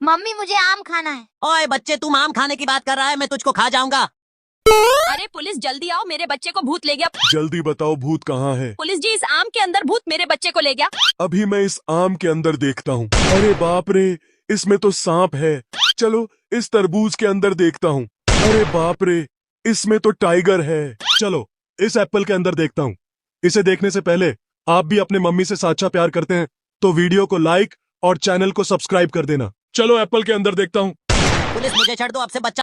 Mummy मुझे आम खाना है। ओए बच्चे, तुम आम खाने की बात कर रहा है, मैं तुझको खा जाऊंगा। अरे पुलिस जल्दी आओ, मेरे बच्चे को भूत ले गया। जल्दी बताओ भूत कहाँ है? पुलिस जी, इस आम के अंदर भूत मेरे बच्चे को ले गया। अभी मैं इस आम के अंदर देखता हूँ। अरे बाप रे, इसमें तो सांप है। चलो इस तरबूज के अंदर देखता हूँ। अरे बाप रे, इसमें तो टाइगर है। चलो इस एप्पल के अंदर देखता हूँ। इसे देखने से पहले आप भी अपने मम्मी से सच्चा प्यार करते हैं तो वीडियो को लाइक और चैनल को सब्सक्राइब कर देना। चलो एप्पल के अंदर देखता हूँ। पुलिस मुझे छोड़ दो, अब से बच्चा